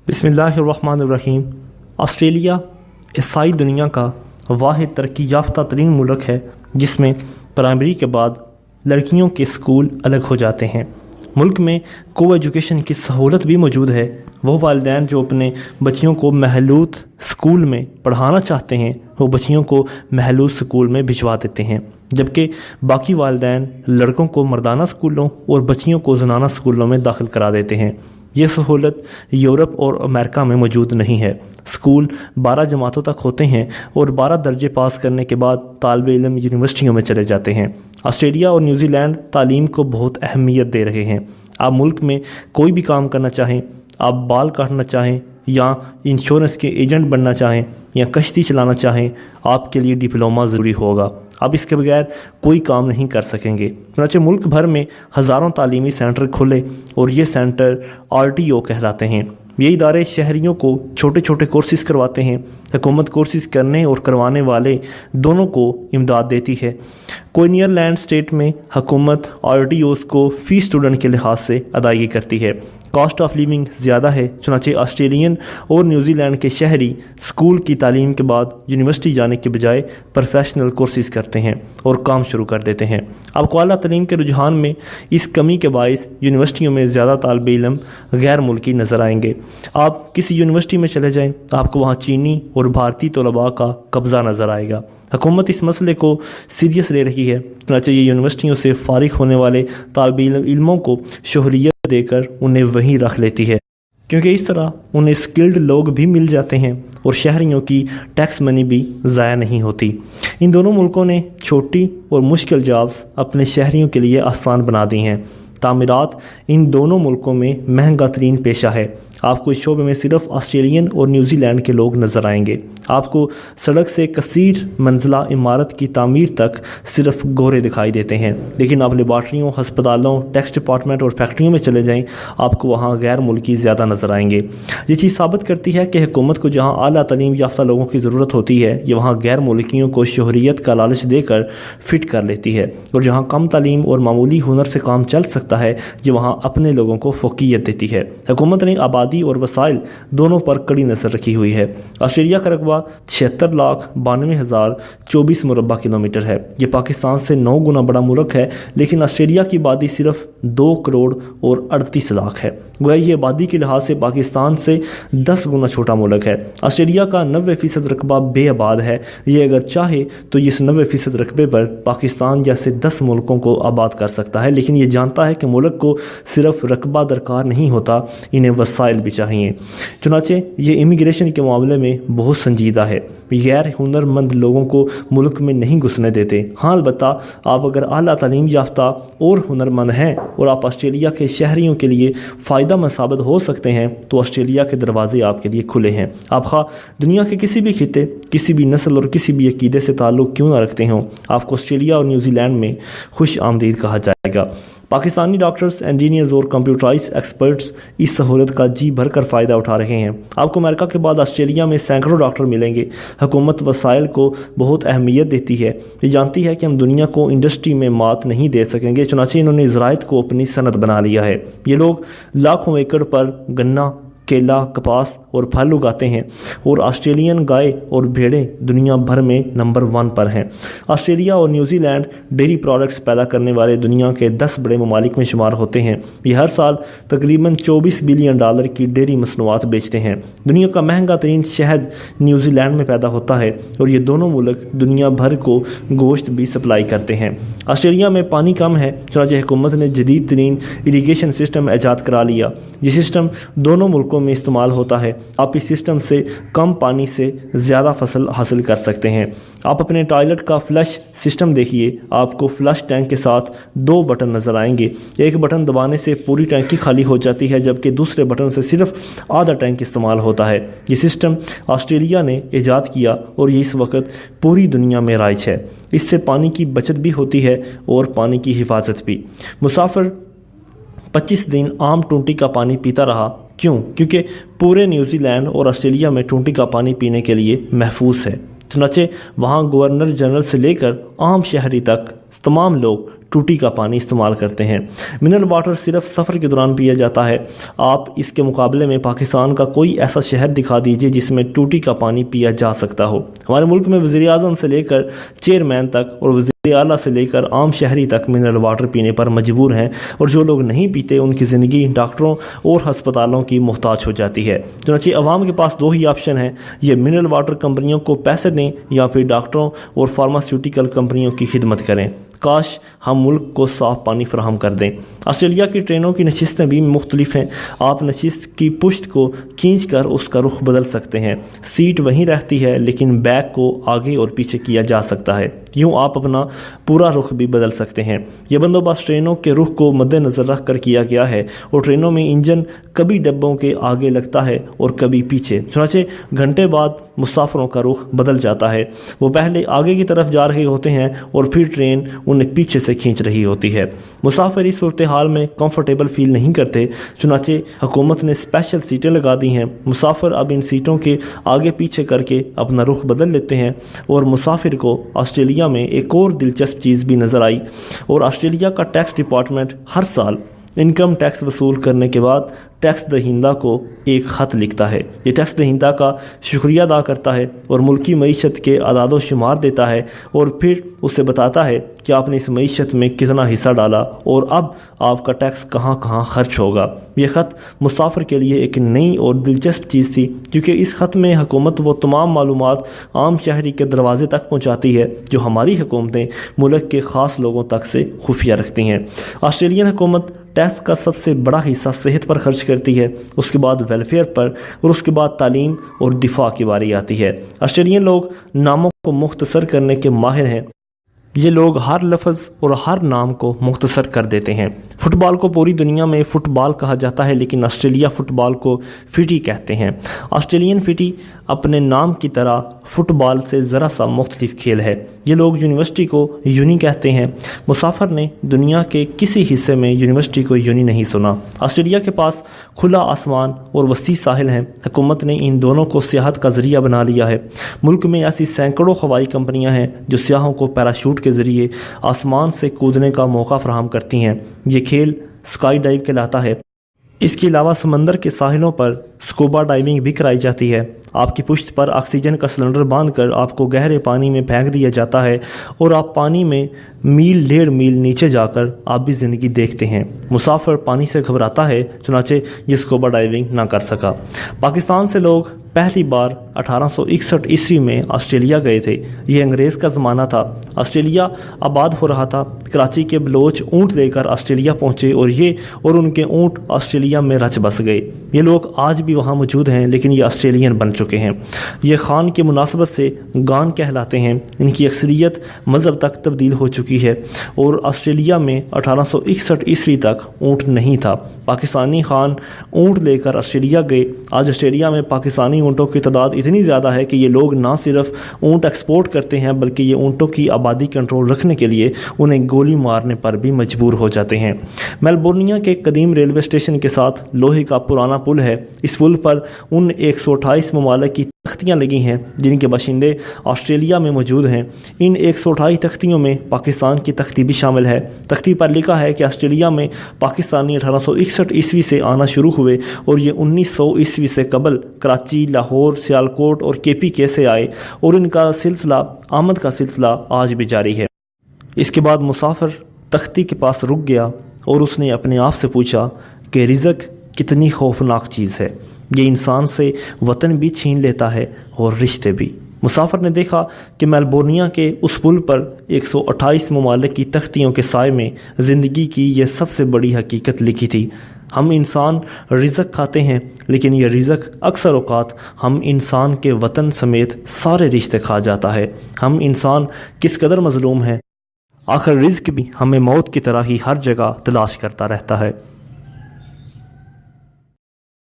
بسم اللہ الرحمن الرحیم۔ آسٹریلیا عیسائی دنیا کا واحد ترقی یافتہ ترین ملک ہے جس میں پرائمری کے بعد لڑکیوں کے اسکول الگ ہو جاتے ہیں۔ ملک میں کو ایجوکیشن کی سہولت بھی موجود ہے۔ وہ والدین جو اپنے بچیوں کو محلول اسکول میں پڑھانا چاہتے ہیں وہ بچیوں کو محلول اسکول میں بھجوا دیتے ہیں، جبکہ باقی والدین لڑکوں کو مردانہ اسکولوں اور بچیوں کو زنانہ اسکولوں میں داخل کرا دیتے ہیں۔ یہ سہولت یورپ اور امریکہ میں موجود نہیں ہے۔ اسکول 12 جماعتوں تک ہوتے ہیں اور 12 درجے پاس کرنے کے بعد طالب علم یونیورسٹیوں میں چلے جاتے ہیں۔ آسٹریلیا اور نیوزی لینڈ تعلیم کو بہت اہمیت دے رہے ہیں۔ آپ ملک میں کوئی بھی کام کرنا چاہیں، آپ بال کاٹنا چاہیں یا انشورنس کے ایجنٹ بننا چاہیں یا کشتی چلانا چاہیں، آپ کے لیے ڈپلومہ ضروری ہوگا۔ آپ اس کے بغیر کوئی کام نہیں کر سکیں گے۔ چنانچہ ملک بھر میں ہزاروں تعلیمی سینٹر کھلے اور یہ سینٹر RTO کہلاتے ہیں۔ یہ ادارے شہریوں کو چھوٹے چھوٹے کورسز کرواتے ہیں۔ حکومت کورسز کرنے اور کروانے والے دونوں کو امداد دیتی ہے۔ کوئنزلینڈ اسٹیٹ میں حکومت RTOs کو فی اسٹوڈنٹ کے لحاظ سے ادائیگی کرتی ہے۔ کاسٹ آف لیونگ زیادہ ہے، چنانچہ آسٹریلین اور نیوزی لینڈ کے شہری اسکول کی تعلیم کے بعد یونیورسٹی جانے کے بجائے پروفیشنل کورسز کرتے ہیں اور کام شروع کر دیتے ہیں۔ اب اعلیٰ تعلیم کے رجحان میں اس کمی کے باعث یونیورسٹیوں میں زیادہ طالب علم غیر ملکی نظر آئیں گے۔ آپ کسی یونیورسٹی میں چلے جائیں، آپ کو وہاں چینی اور بھارتی طلباء کا قبضہ نظر آئے گا۔ حکومت اس مسئلے کو سیریس لے رہی ہے، چنانچہ یہ یونیورسٹیوں سے فارغ ہونے والے طالب علموں کو شہریت دے کر انہیں وہیں رکھ لیتی ہے، کیونکہ اس طرح انہیں اسکلڈ لوگ بھی مل جاتے ہیں اور شہریوں کی ٹیکس منی بھی ضائع نہیں ہوتی۔ ان دونوں ملکوں نے چھوٹی اور مشکل جابز اپنے شہریوں کے لیے آسان بنا دی ہیں۔ تعمیرات ان دونوں ملکوں میں مہنگا ترین پیشہ ہے۔ آپ کو اس شعبے میں صرف آسٹریلین اور نیوزی لینڈ کے لوگ نظر آئیں گے۔ آپ کو سڑک سے کثیر منزلہ عمارت کی تعمیر تک صرف گورے دکھائی دیتے ہیں، لیکن آپ لیبارٹریوں، ہسپتالوں، ٹیکس ڈپارٹمنٹ اور فیکٹریوں میں چلے جائیں، آپ کو وہاں غیر ملکی زیادہ نظر آئیں گے۔ یہ چیز ثابت کرتی ہے کہ حکومت کو جہاں اعلیٰ تعلیم یافتہ لوگوں کی ضرورت ہوتی ہے، یہ وہاں غیر ملکیوں کو شہریت کا لالچ دے کر فٹ کر لیتی ہے، اور جہاں کم تعلیم اور معمولی ہنر سے کام چل سکتا ہے، یہ وہاں اپنے لوگوں کو فوقیت دیتی ہے۔ حکومت نے آبادی اور وسائل دونوں پر کڑی نظر رکھی ہوئی ہے۔ آسٹریلیا کا رقبہ 76,92,024 مربع کلومیٹر ہے۔ یہ پاکستان سے 9 گنا بڑا ملک ہے، لیکن آسٹریلیا کی آبادی صرف 2 کروڑ اور 38 لاکھ ہے۔ گویا یہ آبادی کے لحاظ سے پاکستان سے 10 گنا چھوٹا ملک ہے۔ آسٹریلیا کا 90% رقبہ بے آباد ہے۔ یہ اگر چاہے تو اس 90% رقبے پر پاکستان جیسے 10 ملکوں کو آباد کر سکتا ہے، لیکن یہ جانتا ہے کہ ملک کو صرف رقبہ درکار نہیں ہوتا، انہیں وسائل بھی چاہیے۔ چنانچہ یہ امیگریشن کے معاملے میں بہت سنجیدہ ہے۔ غیر ہنر مند لوگوں کو ملک میں نہیں گھسنے دیتے۔ ہاں، البتہ آپ اگر اعلیٰ تعلیم یافتہ اور ہنر مند ہیں اور آپ آسٹریلیا کے شہریوں کے لیے فائدہ مند ثابت ہو سکتے ہیں تو آسٹریلیا کے دروازے آپ کے لیے کھلے ہیں۔ آپ خواہ دنیا کے کسی بھی خطے، کسی بھی نسل اور کسی بھی عقیدے سے تعلق کیوں نہ رکھتے ہوں، آپ کو آسٹریلیا اور نیوزی لینڈ میں خوش آمدید کہا جائے گا۔ پاکستانی ڈاکٹرز، انجینئرز اور کمپیوٹرائز ایکسپرٹس اس سہولت کا جی بھر کر فائدہ اٹھا رہے ہیں۔ آپ کو امریکہ کے بعد آسٹریلیا میں سینکڑوں ڈاکٹر ملیں گے۔ حکومت وسائل کو بہت اہمیت دیتی ہے۔ یہ جانتی ہے کہ ہم دنیا کو انڈسٹری میں مات نہیں دے سکیں گے، چنانچہ انہوں نے زراعت کو اپنی صنعت بنا لیا ہے۔ یہ لوگ لاکھوں ایکڑ پر گنا، کیلا، کپاس اور پھل اگاتے ہیں، اور آسٹریلین گائے اور بھیڑیں دنیا بھر میں نمبر 1 پر ہیں۔ آسٹریلیا اور نیوزی لینڈ ڈیری پروڈکٹس پیدا کرنے والے دنیا کے 10 بڑے ممالک میں شمار ہوتے ہیں۔ یہ ہر سال تقریباً $24 بلین کی ڈیری مصنوعات بیچتے ہیں۔ دنیا کا مہنگا ترین شہد نیوزی لینڈ میں پیدا ہوتا ہے، اور یہ دونوں ملک دنیا بھر کو گوشت بھی سپلائی کرتے ہیں۔ آسٹریلیا میں پانی کم ہے، چنانچہ حکومت نے جدید ترین اریگیشن سسٹم ایجاد کرا لیا۔ یہ سسٹم دونوں ملکوں میں استعمال ہوتا ہے۔ آپ اس سسٹم سے کم پانی سے زیادہ فصل حاصل کر سکتے ہیں۔ آپ اپنے ٹوائلٹ کا فلش سسٹم دیکھیے، آپ کو فلش ٹینک کے ساتھ 2 بٹن نظر آئیں گے۔ ایک بٹن دبانے سے پوری ٹینکی خالی ہو جاتی ہے، جبکہ دوسرے بٹن سے صرف آدھا ٹینک استعمال ہوتا ہے۔ یہ سسٹم آسٹریلیا نے ایجاد کیا اور یہ اس وقت پوری دنیا میں رائج ہے۔ اس سے پانی کی بچت بھی ہوتی ہے اور پانی کی حفاظت بھی۔ مسافر 25 دن عام ٹونٹی کا پانی پیتا رہا۔ کیوں؟ کیونکہ پورے نیوزی لینڈ اور آسٹریلیا میں ٹونٹی کا پانی پینے کے لیے محفوظ ہے۔ چنانچہ وہاں گورنر جنرل سے لے کر عام شہری تک تمام لوگ ٹوٹی کا پانی استعمال کرتے ہیں۔ منرل واٹر صرف سفر کے دوران پیا جاتا ہے۔ آپ اس کے مقابلے میں پاکستان کا کوئی ایسا شہر دکھا دیجئے جس میں ٹوٹی کا پانی پیا جا سکتا ہو۔ ہمارے ملک میں وزیر اعظم سے لے کر چیئرمین تک اور وزیر اعلیٰ سے لے کر عام شہری تک منرل واٹر پینے پر مجبور ہیں، اور جو لوگ نہیں پیتے ان کی زندگی ڈاکٹروں اور ہسپتالوں کی محتاج ہو جاتی ہے۔ چنانچہ عوام کے پاس دو ہی آپشن ہیں، یہ منرل واٹر کمپنیوں کو پیسے دیں یا پھر ڈاکٹروں اور فارماسیوٹیکل کمپنیوں کی خدمت کریں۔ کاش ہم ملک کو صاف پانی فراہم کر دیں۔ آسٹریلیا کی ٹرینوں کی نشستیں بھی مختلف ہیں۔ آپ نشست کی پشت کو کھینچ کر اس کا رخ بدل سکتے ہیں۔ سیٹ وہیں رہتی ہے لیکن بیک کو آگے اور پیچھے کیا جا سکتا ہے۔ یوں آپ اپنا پورا رخ بھی بدل سکتے ہیں۔ یہ بندوبست ٹرینوں کے رخ کو مد نظر رکھ کر کیا گیا ہے، اور ٹرینوں میں انجن کبھی ڈبوں کے آگے لگتا ہے اور کبھی پیچھے، چنانچہ گھنٹے بعد مسافروں کا رخ بدل جاتا ہے۔ وہ پہلے آگے کی طرف جا رہے ہوتے ہیں اور پھر ٹرین انہیں پیچھے سے کھینچ رہی ہوتی ہے۔ مسافر اس صورتحال میں کمفرٹیبل فیل نہیں کرتے، چنانچہ حکومت نے اسپیشل سیٹیں لگا دی ہیں۔ مسافر اب ان سیٹوں کے آگے پیچھے کر کے اپنا رخ بدل لیتے ہیں، اور مسافر کو آسٹریلیا میں ایک اور دلچسپ چیز بھی نظر آئی، اور آسٹریلیا کا ٹیکس ڈپارٹمنٹ ہر سال انکم ٹیکس وصول کرنے کے بعد ٹیکس دہندہ کو ایک خط لکھتا ہے۔ یہ ٹیکس دہندہ کا شکریہ ادا کرتا ہے اور ملکی معیشت کے اعداد و شمار دیتا ہے، اور پھر اسے بتاتا ہے کہ آپ نے اس معیشت میں کتنا حصہ ڈالا اور اب آپ کا ٹیکس کہاں کہاں خرچ ہوگا۔ یہ خط مسافر کے لیے ایک نئی اور دلچسپ چیز تھی، کیونکہ اس خط میں حکومت وہ تمام معلومات عام شہری کے دروازے تک پہنچاتی ہے جو ہماری حکومتیں ملک کے خاص لوگوں تک سے خفیہ رکھتی ہیں۔ آسٹریلین حکومت ٹیکس کا سب سے بڑا حصہ صحت پر خرچ کرتی ہے، اس کے بعد ویلفیئر پر، اور اس کے بعد تعلیم اور دفاع کی باری آتی ہے۔ آسٹریلین لوگ ناموں کو مختصر کرنے کے ماہر ہیں۔ یہ لوگ ہر لفظ اور ہر نام کو مختصر کر دیتے ہیں۔ فٹ بال کو پوری دنیا میں فٹ بال کہا جاتا ہے، لیکن آسٹریلیا فٹ بال کو فٹی کہتے ہیں۔ آسٹریلین فٹی اپنے نام کی طرح فٹ بال سے ذرا سا مختلف کھیل ہے۔ یہ لوگ یونیورسٹی کو یونی کہتے ہیں۔ مسافر نے دنیا کے کسی حصے میں یونیورسٹی کو یونی نہیں سنا۔ آسٹریلیا کے پاس کھلا آسمان اور وسیع ساحل ہیں۔ حکومت نے ان دونوں کو سیاحت کا ذریعہ بنا لیا ہے۔ ملک میں ایسی سینکڑوں ہوائی کمپنیاں ہیں جو سیاحوں کو پیراشوٹ کے ذریعے آسمان سے کودنے کا موقع فراہم کرتی ہیں۔ یہ کھیل اسکائی ڈائیو کہلاتا ہے۔ اس کے علاوہ سمندر کے ساحلوں پر سکوبا ڈائیونگ بھی کرائی جاتی ہے۔ آپ کی پشت پر آکسیجن کا سلنڈر باندھ کر آپ کو گہرے پانی میں پھینک دیا جاتا ہے، اور آپ پانی میں میل 1.5 میل نیچے جا کر آپ بھی زندگی دیکھتے ہیں۔ مسافر پانی سے گھبراتا ہے، چنانچہ یہ سکوبا ڈائیونگ نہ کر سکا۔ پاکستان سے لوگ پہلی بار 1861 عیسوی میں آسٹریلیا گئے تھے۔ یہ انگریز کا زمانہ تھا۔ آسٹریلیا آباد ہو رہا تھا۔ کراچی کے بلوچ اونٹ لے کر آسٹریلیا پہنچے، اور یہ اور ان کے اونٹ آسٹریلیا میں رچ بس گئے۔ یہ لوگ آج بھی وہاں موجود ہیں، لیکن یہ آسٹریلین بن چکے ہیں۔ یہ خان کی مناسبت سے گان کہلاتے ہیں۔ ان کی اکثریت مذہب تک تبدیل ہو چکی ہے، اور آسٹریلیا میں 1861 عیسوی تک اونٹ نہیں تھا۔ پاکستانی خان اونٹ لے کر آسٹریلیا گئے۔ آج آسٹریلیا میں پاکستانی اونٹوں کی تعداد اتنی زیادہ ہے کہ یہ لوگ نہ صرف اونٹ ایکسپورٹ کرتے ہیں، بلکہ یہ اونٹوں کی آبادی کنٹرول رکھنے کے لیے انہیں گولی مارنے پر بھی مجبور ہو جاتے ہیں۔ میلبورنیا کے قدیم ریلوے اسٹیشن کے ساتھ لوہے کا پرانا پل ہے۔ اس پل پر ان 128 ممالک کی تختیاں لگی ہیں جن کے باشندے آسٹریلیا میں موجود ہیں۔ ان 128 تختیوں میں پاکستان کی تختی بھی شامل ہے۔ تختی پر لکھا ہے کہ آسٹریلیا میں پاکستانی 1861 عیسوی سے آنا شروع ہوئے، اور یہ 1900 عیسوی سے قبل کراچی، لاہور، سیالکوٹ اور KPK سے آئے، اور ان کا سلسلہ آمد کا سلسلہ آج بھی جاری ہے۔ اس کے بعد مسافر تختی کے پاس رک گیا، اور اس نے اپنے آپ سے پوچھا کہ رزق کتنی خوفناک چیز ہے۔ یہ انسان سے وطن بھی چھین لیتا ہے اور رشتے بھی۔ مسافر نے دیکھا کہ میلبورنیا کے اس پل پر 128 ممالک کی تختیوں کے سائے میں زندگی کی یہ سب سے بڑی حقیقت لکھی تھی۔ ہم انسان رزق کھاتے ہیں، لیکن یہ رزق اکثر اوقات ہم انسان کے وطن سمیت سارے رشتے کھا جاتا ہے۔ ہم انسان کس قدر مظلوم ہیں۔ آخر رزق بھی ہمیں موت کی طرح ہی ہر جگہ تلاش کرتا رہتا ہے۔